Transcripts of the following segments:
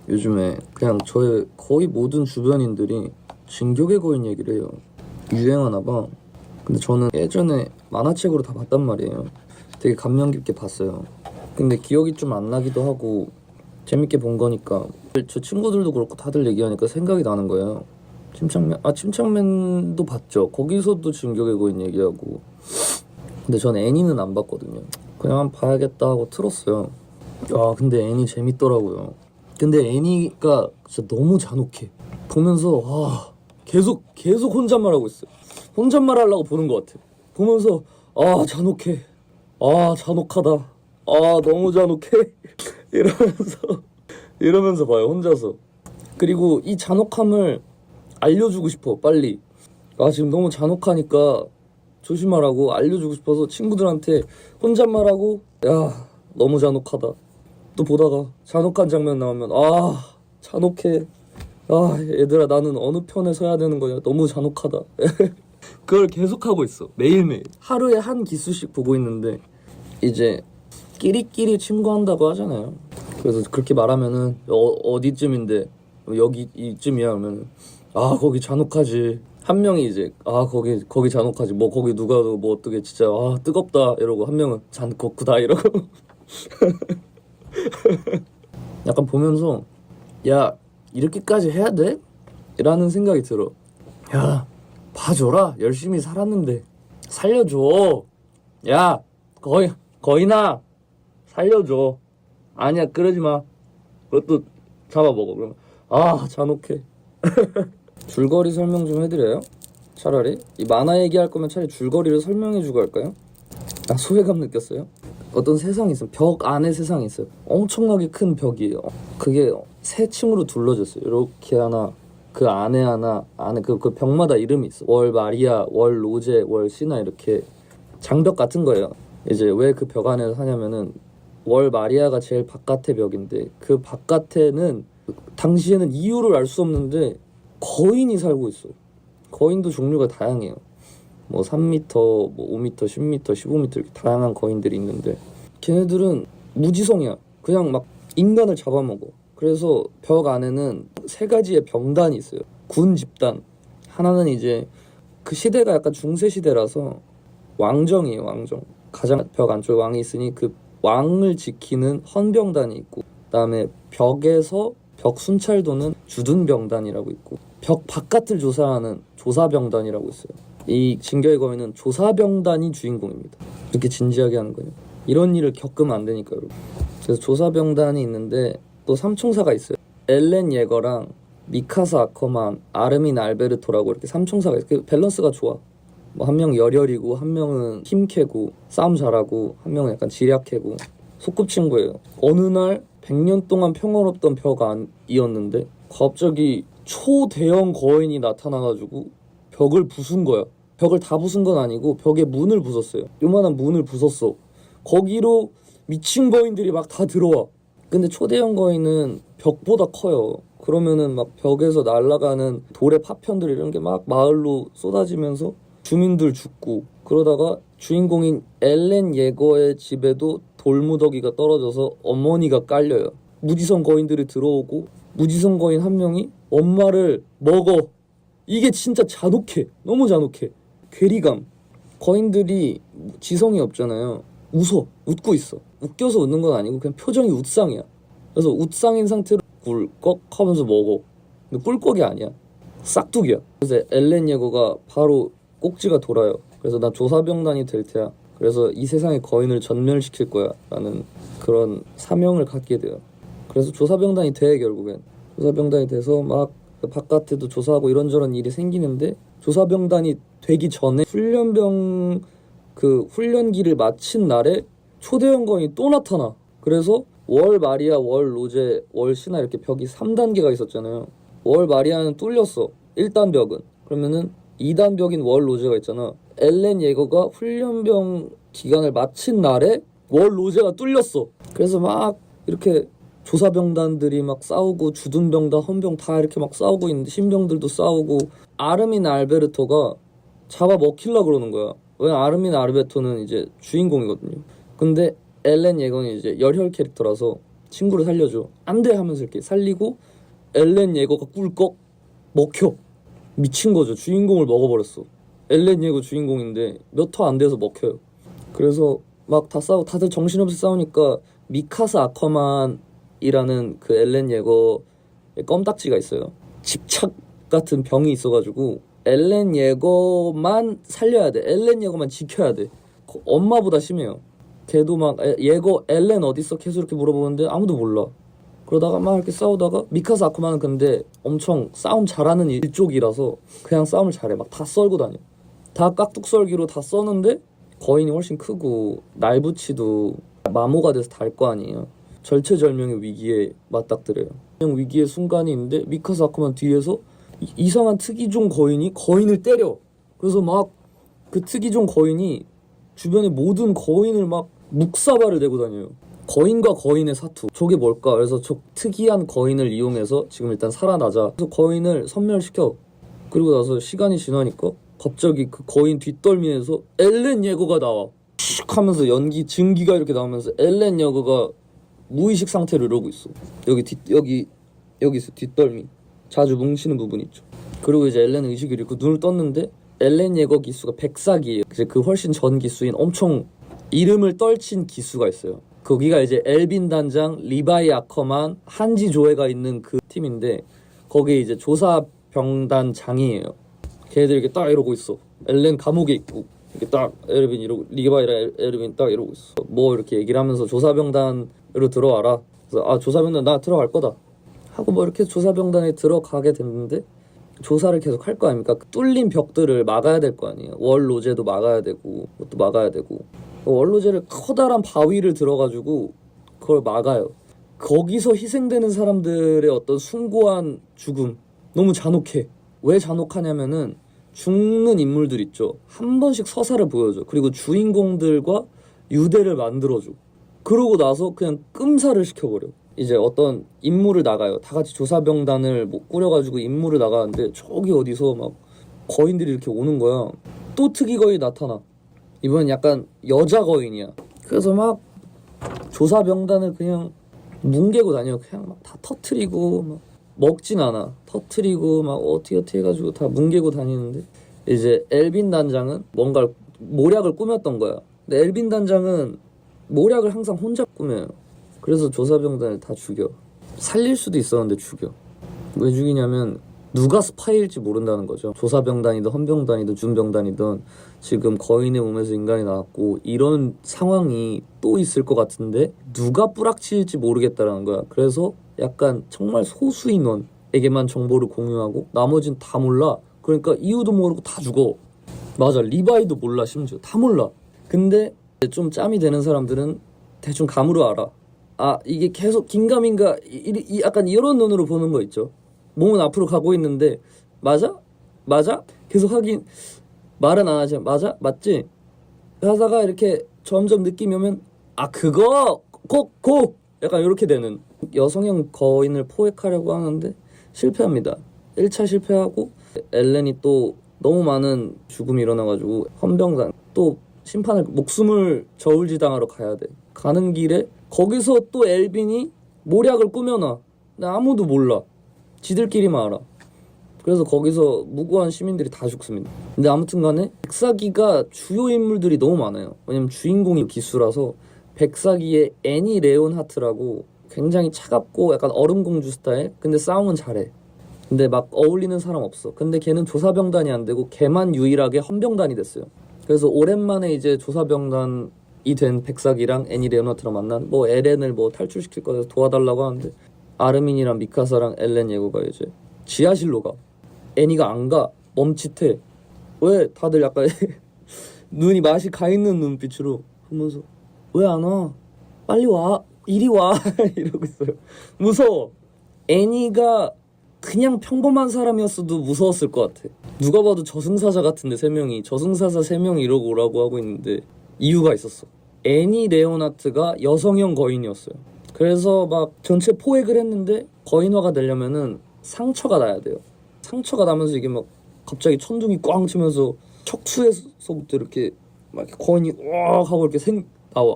요즘에 그냥 저의 거의 모든 주변인들이 진격의 거인 얘기를 해요. 유행하나 봐. 근데 저는 예전에 만화책으로 다 봤단 말이에요. 되게 감명 깊게 봤어요. 근데 기억이 좀 안 나기도 하고 재밌게 본 거니까 저 친구들도 그렇고 다들 얘기하니까 생각이 나는 거예요. 침착맨도 봤죠. 거기서도 진격의 거인 얘기하고. 근데 전 애니는 안 봤거든요. 그냥 한번 봐야겠다 하고 틀었어요. 아 근데 애니 재밌더라고요. 근데 애니가 진짜 너무 잔혹해. 보면서 계속 혼잣말하고 있어요. 혼잣말 하려고 보는 것 같아. 보면서 잔혹해. 잔혹하다. 너무 잔혹해. 이러면서 봐요, 혼자서. 그리고 이 잔혹함을 알려주고 싶어, 빨리. 지금 너무 잔혹하니까 조심하라고 알려주고 싶어서 친구들한테 혼잣말하고, 야, 너무 잔혹하다. 또 보다가 잔혹한 장면 나오면 잔혹해. 얘들아, 나는 어느 편에 서야 되는 거냐. 너무 잔혹하다. 그걸 계속하고 있어, 매일매일. 하루에 한 기수씩 보고 있는데 이제 끼리끼리 친구한다고 하잖아요. 그래서 그렇게 말하면은 어디쯤인데 여기 이쯤이야 하면은 거기 잔혹하지. 한 명이 이제 거기 잔혹하지. 뭐 거기 누가 뭐 어떻게 진짜 뜨겁다 이러고, 한 명은 잔혹구다 이러고. 약간 보면서 야, 이렇게까지 해야 돼? 라는 생각이 들어. 야, 봐줘라. 열심히 살았는데 살려줘. 야, 거인아 살려줘. 아니야, 그러지 마. 그것도 잡아먹어. 그러면 잔혹해. 줄거리 설명 좀 해드려요? 차라리 이 만화 얘기할 거면 차라리 줄거리를 설명해주고 할까요? 소외감 느꼈어요? 어떤 세상이 있어요. 벽 안에 세상이 있어요. 엄청나게 큰 벽이에요. 그게 세 층으로 둘러졌어요. 이렇게 하나, 그 안에 하나, 안에 그 벽마다 이름이 있어. 월 마리아, 월 로제, 월 시나, 이렇게 장벽 같은 거예요. 이제 왜 그 벽 안에 사냐면은 월 마리아가 제일 바깥의 벽인데, 그 바깥에는 당시에는 이유를 알 수 없는데 거인이 살고 있어. 거인도 종류가 다양해요. 뭐 3m, 뭐 5m, 10m, 15m 이렇게 다양한 거인들이 있는데, 걔네들은 무지성이야. 그냥 막 인간을 잡아먹어. 그래서 벽 안에는 세 가지의 병단이 있어요. 군 집단. 하나는 이제 그 시대가 약간 중세 시대라서 왕정이에요, 왕정. 가장 벽 안쪽에 왕이 있으니 그 왕을 지키는 헌병단이 있고, 그다음에 벽에서 벽 순찰도는 주둔병단이라고 있고, 벽 바깥을 조사하는 조사병단이라고 있어요. 이 진격의 거인은 조사병단이 주인공입니다. 이렇게 진지하게 하는 거예요. 이런 일을 겪으면 안 되니까, 여러분. 그래서 조사병단이 있는데 또 삼총사가 있어요. 엘렌 예거랑 미카사 아커만, 아르민 알베르토라고 이렇게 삼총사가 있어요. 그 밸런스가 좋아. 뭐 한 명 열혈이고, 한 명은 힘캐고 싸움 잘하고, 한 명은 약간 지략캐고, 소꿉친구예요. 어느 날 100년 동안 평화롭던 벽 안이었는데 갑자기 초대형 거인이 나타나가지고 벽을 부순 거야. 벽을 다 부순 건 아니고 벽에 문을 부쉈어요. 요만한 문을 부쉈어. 거기로 미친 거인들이 막 다 들어와. 근데 초대형 거인은 벽보다 커요. 그러면은 막 벽에서 날아가는 돌의 파편들 이런 게 막 마을로 쏟아지면서 주민들 죽고, 그러다가 주인공인 엘렌 예거의 집에도 돌무더기가 떨어져서 어머니가 깔려요. 무지성 거인들이 들어오고 무지성 거인 한 명이 엄마를 먹어. 이게 진짜 잔혹해. 너무 잔혹해. 괴리감. 거인들이 지성이 없잖아요. 웃고 있어. 웃겨서 웃는 건 아니고 그냥 표정이 웃상이야. 그래서 웃상인 상태로 꿀꺽 하면서 먹어. 근데 꿀꺽이 아니야. 싹둑이야. 그래서 엘렌 예거가 바로 꼭지가 돌아요. 그래서 나 조사병단이 될 테야. 그래서 이 세상의 거인을 전멸시킬 거야 라는 그런 사명을 갖게 돼요. 그래서 조사병단이 돼. 결국엔 조사병단이 돼서 막 바깥에도 조사하고 이런저런 일이 생기는데, 조사병단이 되기 전에 훈련기를 마친 날에 초대형 거인이 또 나타나. 그래서 월 마리아, 월 로제, 월 시나 이렇게 벽이 3단계가 있었잖아요. 월 마리아는 뚫렸어, 1단 벽은. 그러면은 2단 벽인 월 로제가 있잖아. 엘렌 예거가 훈련병 기간을 마친 날에 월 로제가 뚫렸어. 그래서 막 이렇게 조사병단들이 막 싸우고, 주둔병단, 헌병 다 이렇게 막 싸우고 있는데, 신병들도 싸우고, 아르민 알베르토가 잡아먹히려고 그러는 거야. 왜냐면 아르민 알베르토는 이제 주인공이거든요. 근데 엘렌 예거는 이제 열혈 캐릭터라서 친구를 살려줘. 안 돼 하면서 이렇게 살리고 엘렌 예거가 꿀꺽 먹혀. 미친 거죠. 주인공을 먹어버렸어. 엘렌 예거 주인공인데 몇 화 안 돼서 먹혀요. 그래서 막 다 싸우고 다들 정신없이 싸우니까 미카스 아커만이라는 그 엘렌 예거의 껌딱지가 있어요. 집착 같은 병이 있어가지고 엘렌 예거만 살려야 돼. 엘렌 예거만 지켜야 돼. 엄마보다 심해요. 걔도 막 예거 엘렌 어딨어? 계속 이렇게 물어보는데 아무도 몰라. 그러다가 막 이렇게 싸우다가 미카스 아쿠마는 근데 엄청 싸움 잘하는 일족이라서 그냥 싸움을 잘해. 막 다 썰고 다녀. 다 깍둑썰기로 다 써는데 거인이 훨씬 크고 날붙이도 마모가 돼서 달 거 아니에요. 절체절명의 위기에 맞닥뜨려요. 그냥 위기의 순간이 있는데 미카스 아쿠마 뒤에서 이상한 특이종 거인이 거인을 때려. 그래서 막 그 특이종 거인이 주변의 모든 거인을 막 묵사발을 내고 다녀요. 거인과 거인의 사투. 저게 뭘까? 그래서 저 특이한 거인을 이용해서 지금 일단 살아나자. 그래서 거인을 섬멸시켜. 그리고 나서 시간이 지나니까 갑자기 그 거인 뒷덜미에서 엘렌 예거가 나와. 슉 하면서 연기 증기가 이렇게 나오면서 엘렌 예거가 무의식 상태로 이러고 있어. 여기 있어. 뒷덜미. 자주 뭉치는 부분 있죠. 그리고 이제 엘렌은 의식을 잃고 눈을 떴는데 엘렌 예거 기수가 백사기예요. 이제 그 훨씬 전 기수인 엄청 이름을 떨친 기수가 있어요. 거기가 이제 엘빈 단장, 리바이 아커만, 한지 조에가 있는 그 팀인데 거기에 이제 조사병단장이에요. 걔네들 이렇게 딱 이러고 있어. 엘렌 감옥에 있고 이렇게 딱 엘빈 이러고 리바이랑 엘빈 딱 이러고 있어. 뭐 이렇게 얘기를 하면서 조사병단으로 들어와라. 그래서 아 조사병단 나 들어갈 거다 하고 뭐 이렇게 조사병단에 들어가게 됐는데 조사를 계속 할 거 아닙니까? 뚫린 벽들을 막아야 될 거 아니에요. 월로제도 막아야 되고 그것도 막아야 되고 월로제를 커다란 바위를 들어가지고 그걸 막아요. 거기서 희생되는 사람들의 어떤 숭고한 죽음 너무 잔혹해. 왜 잔혹하냐면은 죽는 인물들 있죠. 한 번씩 서사를 보여줘. 그리고 주인공들과 유대를 만들어줘. 그러고 나서 그냥 끔사를 시켜버려. 이제 어떤 임무를 나가요. 다 같이 조사병단을 뭐 꾸려가지고 임무를 나가는데 저기 어디서 막 거인들이 이렇게 오는 거야. 또 특이 거인이 나타나. 이번엔 약간 여자 거인이야. 그래서 막 조사병단을 그냥 뭉개고 다녀. 그냥 막 다 터트리고 막 먹진 않아. 터트리고 막 어떻게 해가지고 다 뭉개고 다니는데 이제 엘빈 단장은 뭔가 모략을 꾸몄던 거야. 근데 엘빈 단장은 모략을 항상 혼자 꾸며요. 그래서 조사병단을 다 죽여. 살릴 수도 있었는데 죽여. 왜 죽이냐면 누가 스파이일지 모른다는 거죠. 조사병단이든 헌병단이든 준병단이든 지금 거인의 몸에서 인간이 나왔고 이런 상황이 또 있을 것 같은데 누가 뿌락치일지 모르겠다라는 거야. 그래서 약간 정말 소수 인원에게만 정보를 공유하고 나머진 다 몰라. 그러니까 이유도 모르고 다 죽어. 맞아. 리바이도 몰라. 심지어 다 몰라. 근데 좀 짬이 되는 사람들은 대충 감으로 알아. 아 이게 계속 긴가민가 약간 이런 눈으로 보는 거 있죠. 몸은 앞으로 가고 있는데 맞아? 맞아? 계속 하긴 말은 안 하지만 맞아? 맞지? 하다가 이렇게 점점 느낌이 오면 아 그거 고 약간 이렇게 되는 여성형 거인을 포획하려고 하는데 실패합니다. 1차 실패하고 엘렌이 또 너무 많은 죽음이 일어나가지고 헌병단 또 심판을 목숨을 저울지당하러 가야 돼. 가는 길에 거기서 또 엘빈이 모략을 꾸며놔. 근데 아무도 몰라. 지들끼리만 알아. 그래서 거기서 무고한 시민들이 다 죽습니다. 근데 아무튼 간에 백사기가 주요 인물들이 너무 많아요. 왜냐면 주인공이 기수라서 백사기의 애니 레온하트라고 굉장히 차갑고 약간 얼음공주 스타일? 근데 싸움은 잘해. 근데 막 어울리는 사람 없어. 근데 걔는 조사병단이 안 되고 걔만 유일하게 헌병단이 됐어요. 그래서 오랜만에 이제 조사병단이 된 백사기랑 애니 레오나트랑 만난 뭐 에렌을 뭐 탈출시킬 거라서 도와달라고 하는데 아르민이랑 미카사랑 엘렌 예고가 이제 지하실로 가. 애니가 안 가. 멈칫해. 왜 다들 약간 눈이 맛이 가 있는 눈빛으로 보면서 왜 안 와? 빨리 와. 이리 와. 이러고 있어요. 무서워. 애니가 그냥 평범한 사람이었어도 무서웠을 것 같아. 누가 봐도 저승사자 같은데 저승사자 3명이 이러고 오라고 하고 있는데 이유가 있었어. 애니 레오나트가 여성형 거인이었어요. 그래서 막 전체 포획을 했는데 거인화가 되려면은 상처가 나야 돼요. 상처가 나면서 이게 막 갑자기 천둥이 꽝 치면서 척추에서부터 이렇게 막 거인이 와 하고 이렇게 나와.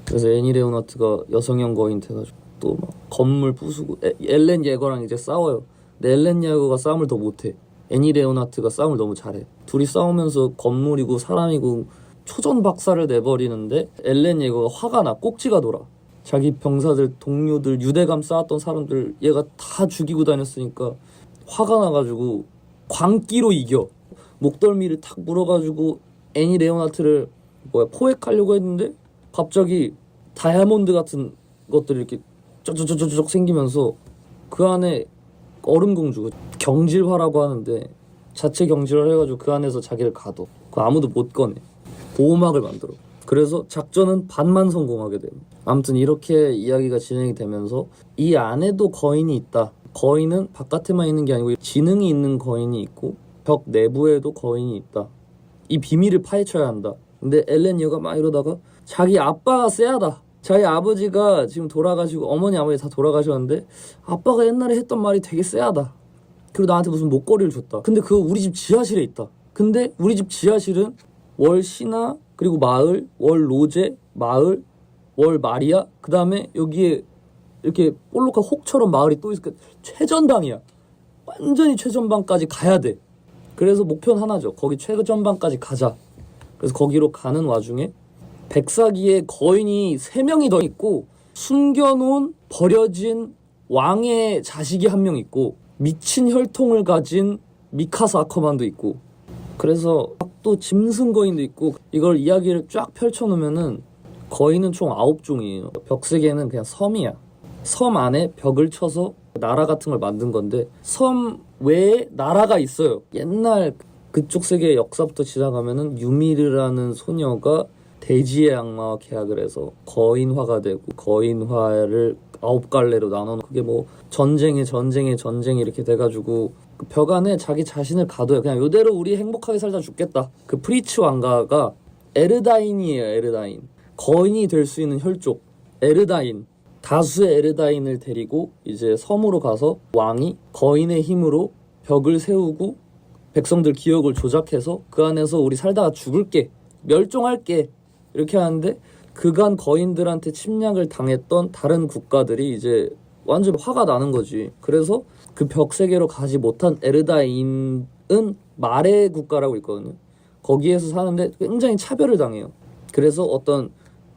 그래서 애니 레오나트가 여성형 거인 돼가지고 또 막 건물 부수고 엘렌 예거랑 이제 싸워요. 근데 엘렌 예거가 싸움을 더 못해. 애니 레오나트가 싸움을 너무 잘해. 둘이 싸우면서 건물이고 사람이고 초전 박살을 내버리는데 엘렌 예거가 화가 나. 꼭지가 돌아. 자기 병사들, 동료들, 유대감 쌓았던 사람들 얘가 다 죽이고 다녔으니까 화가 나가지고 광기로 이겨. 목덜미를 탁 물어가지고 애니 레오나트를 포획하려고 했는데 갑자기 다이아몬드 같은 것들이 이렇게 쩌쩌쩌쩌 생기면서 그 안에 얼음공주 경질화라고 하는데 자체 경질을 해가지고 그 안에서 자기를 가둬. 그 아무도 못 꺼내. 보호막을 만들어. 그래서 작전은 반만 성공하게 돼요. 아무튼 이렇게 이야기가 진행이 되면서 이 안에도 거인이 있다. 거인은 바깥에만 있는 게 아니고 지능이 있는 거인이 있고 벽 내부에도 거인이 있다. 이 비밀을 파헤쳐야 한다. 근데 엘렌 여가 막 이러다가 자기 아빠가 쎄하다. 자기 아버지가 지금 돌아가시고 어머니 아버지 다 돌아가셨는데 아빠가 옛날에 했던 말이 되게 쎄하다. 그리고 나한테 무슨 목걸이를 줬다. 근데 그거 우리 집 지하실에 있다. 근데 우리 집 지하실은 월 신화 그리고 마을, 월 로제, 마을, 월 마리아 그 다음에 여기에 이렇게 볼록한 혹처럼 마을이 또 있으니까 최전방이야. 완전히 최전방까지 가야 돼. 그래서 목표는 하나죠. 거기 최전방까지 가자. 그래서 거기로 가는 와중에 백사기에 거인이 3명이 더 있고 숨겨놓은 버려진 왕의 자식이 1명 있고 미친 혈통을 가진 미카사 아커만도 있고 그래서 또 짐승 거인도 있고 이걸 이야기를 쫙 펼쳐놓으면은 거인은 총 9종이에요. 벽세계는 그냥 섬이야. 섬 안에 벽을 쳐서 나라 같은 걸 만든 건데 섬 외에 나라가 있어요. 옛날 그쪽 세계의 역사부터 지나가면은 유미르라는 소녀가 대지의 악마와 계약을 해서 거인화가 되고 거인화를 9갈래로 나눠 그게 뭐 전쟁에 이렇게 돼가지고 그 벽 안에 자기 자신을 가둬요. 그냥 이대로 우리 행복하게 살다 죽겠다. 그 프리츠 왕가가 에르다인이에요. 에르다인. 거인이 될 수 있는 혈족 에르다인. 다수의 에르다인을 데리고 이제 섬으로 가서 왕이 거인의 힘으로 벽을 세우고 백성들 기억을 조작해서 그 안에서 우리 살다가 죽을게. 멸종할게. 이렇게 하는데 그간 거인들한테 침략을 당했던 다른 국가들이 이제 완전 화가 나는 거지. 그래서 그 벽세계로 가지 못한 에르다인은 말의 국가라고 있거든요. 거기에서 사는데 굉장히 차별을 당해요. 그래서 어떤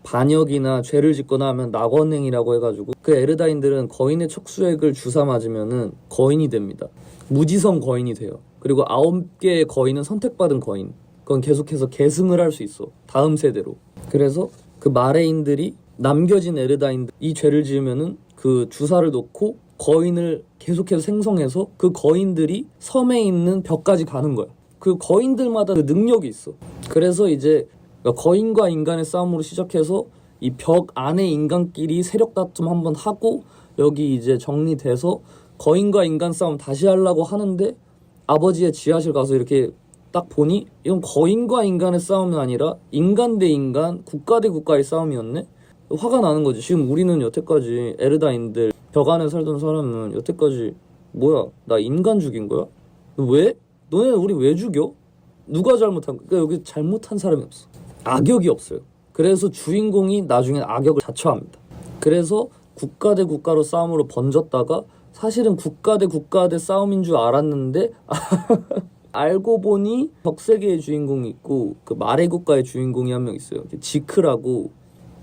반역이나 죄를 짓거나 하면 낙원행이라고 해가지고 그 에르다인들은 거인의 척수액을 주사 맞으면은 거인이 됩니다. 무지성 거인이 돼요. 그리고 9개의 거인은 선택받은 거인. 그건 계속해서 계승을 할 수 있어. 다음 세대로. 그래서 그 마레인들이 남겨진 에르다인들 이 죄를 지으면은 그 주사를 놓고 거인을 계속해서 생성해서 그 거인들이 섬에 있는 벽까지 가는 거야. 그 거인들마다 그 능력이 있어. 그래서 이제 거인과 인간의 싸움으로 시작해서 이 벽 안에 인간끼리 세력 다툼 한번 하고 여기 이제 정리돼서 거인과 인간 싸움 다시 하려고 하는데 아버지의 지하실 가서 이렇게 딱 보니 이건 거인과 인간의 싸움이 아니라 인간 대 인간, 국가 대 국가의 싸움이었네? 화가 나는 거지. 지금 우리는 여태까지 에르다인들 벽 안에 살던 사람은 여태까지 뭐야? 나 인간 죽인 거야? 왜? 너네 우리 왜 죽여? 누가 잘못한 거야? 그러니까 여기 잘못한 사람이 없어. 악역이 없어요. 그래서 주인공이 나중엔 악역을 자처합니다. 그래서 국가 대 국가로 싸움으로 번졌다가 사실은 국가 대 싸움인 줄 알았는데 알고 보니 벽세계의 주인공이 있고 그 말의 국가의 주인공이 1명 있어요. 지크라고.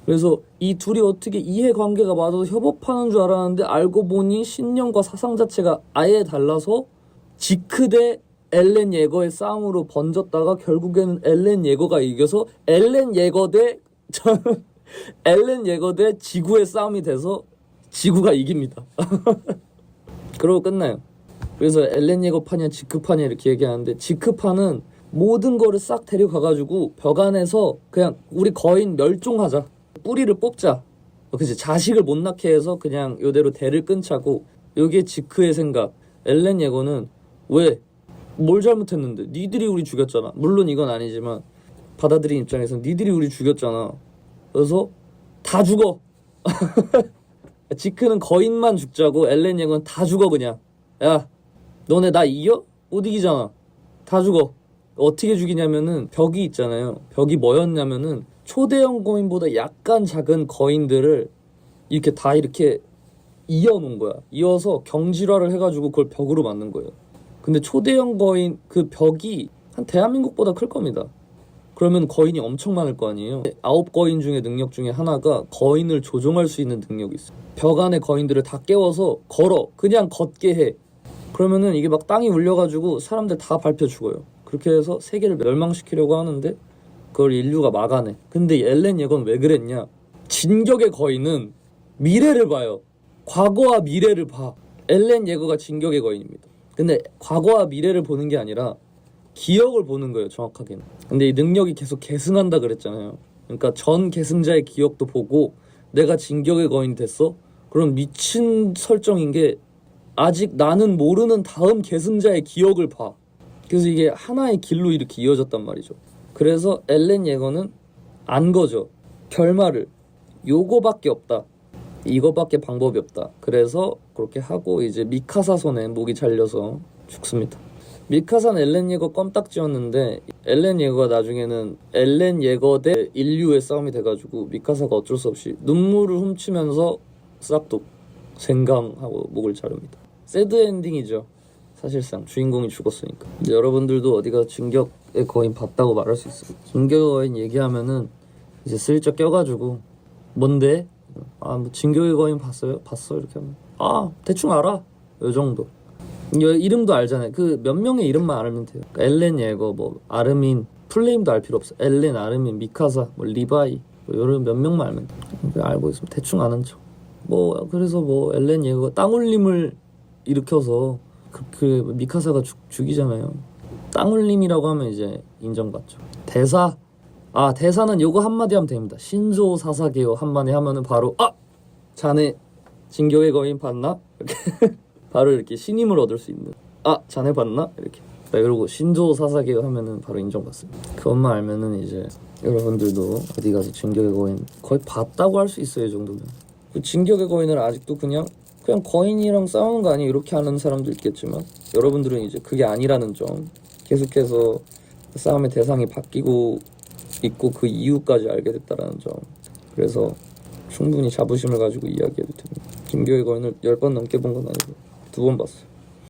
그래서 이 둘이 어떻게 이해관계가 맞아서 협업하는 줄 알았는데 알고 보니 신념과 사상 자체가 아예 달라서 지크 대 엘렌 예거의 싸움으로 번졌다가 결국에는 엘렌 예거가 이겨서 엘렌 예거 대 지구의 싸움이 돼서 지구가 이깁니다. 그러고 끝나요. 그래서 엘렌 예거파냐 지크파냐 이렇게 얘기하는데 지크파는 모든 거를 싹 데려가가지고 벽 안에서 그냥 우리 거인 멸종하자. 뿌리를 뽑자. 그치 자식을 못 낳게 해서 그냥 요대로 대를 끊자고. 요게 지크의 생각. 엘렌 예거는 왜? 뭘 잘못했는데? 니들이 우리 죽였잖아. 물론 이건 아니지만 받아들인 입장에서는 니들이 우리 죽였잖아. 그래서 다 죽어. 지크는 거인만 죽자고 엘렌 예거는 다 죽어 그냥. 야 너네 나 이겨? 못 이기잖아. 다 죽어. 어떻게 죽이냐면은 벽이 있잖아요. 벽이 뭐였냐면은 초대형 거인보다 약간 작은 거인들을 이렇게 다 이렇게 이어놓은 거야. 이어서 경질화를 해가지고 그걸 벽으로 만든 거예요. 근데 초대형 거인 그 벽이 한 대한민국보다 클 겁니다. 그러면 거인이 엄청 많을 거 아니에요. 9거인 중에 능력 중에 하나가 거인을 조종할 수 있는 능력이 있어요. 벽 안에 거인들을 다 깨워서 걸어. 그냥 걷게 해. 그러면은 이게 막 땅이 울려가지고 사람들 다 밟혀 죽어요. 그렇게 해서 세계를 멸망시키려고 하는데 그걸 인류가 막아내. 근데 엘렌 예거는 왜 그랬냐? 진격의 거인은 미래를 봐요. 과거와 미래를 봐. 엘렌 예거가 진격의 거인입니다. 근데 과거와 미래를 보는 게 아니라 기억을 보는 거예요, 정확하게는. 근데 이 능력이 계속 계승한다 그랬잖아요. 그러니까 전 계승자의 기억도 보고 내가 진격의 거인 됐어? 그럼 미친 설정인 게 아직 나는 모르는 다음 계승자의 기억을 봐. 그래서 이게 하나의 길로 이렇게 이어졌단 말이죠. 그래서 엘렌 예거는 안 거죠. 결말을 요거밖에 없다. 이거밖에 방법이 없다. 그래서 그렇게 하고 이제 미카사 손에 목이 잘려서 죽습니다. 미카사는 엘렌 예거 껌딱지였는데 엘렌 예거가 나중에는 엘렌 예거 대 인류의 싸움이 돼가지고 미카사가 어쩔 수 없이 눈물을 훔치면서 싹둑 생강하고 목을 자릅니다. 새드 엔딩이죠. 사실상 주인공이 죽었으니까. 이제 여러분들도 어디가 진격의 거인 봤다고 말할 수 있어요. 진격의 거인 얘기하면은 이제 슬쩍 껴가지고 뭔데? 아, 뭐 진격의 거인 봤어요? 봤어? 이렇게 하면 아, 대충 알아. 요 정도. 이름도 알잖아요. 그 몇 명의 이름만 알면 돼요. 그러니까 엘렌 예거, 뭐 아르민, 풀네임도 알 필요 없어. 엘렌, 아르민, 미카사, 뭐 리바이, 뭐 이런 몇 명만 알면 돼. 알고 있으면 대충 아는 척. 뭐 그래서 뭐 엘렌 예거 땅울림을 일으켜서 그 미카사가 죽이잖아요. 땅울림이라고 하면 이제 인정받죠. 대사. 아, 대사는 요거 한마디 하면 됩니다. 신조 사사게요 한마디 하면은 바로 아! 자네 진격의 거인 봤나? 이렇게 바로 이렇게 신임을 얻을 수 있는. 아, 자네 봤나? 이렇게. 네, 그리고 신조 사사게요 하면은 바로 인정받습니다. 그것만 알면은 이제 여러분들도 어디 가서 진격의 거인 거의 봤다고 할 수 있어요. 이 정도면. 그 진격의 거인을 아직도 그냥 거인이랑 싸우는 거 아니에요? 이렇게 하는 사람도 있겠지만 여러분들은 이제 그게 아니라는 점, 계속해서 싸움의 대상이 바뀌고 있고 그 이유까지 알게 됐다라는 점. 그래서 충분히 자부심을 가지고 이야기해도 됩니다. 진격의 거인을 10번 넘게 본 건 아니고 2번 봤어요.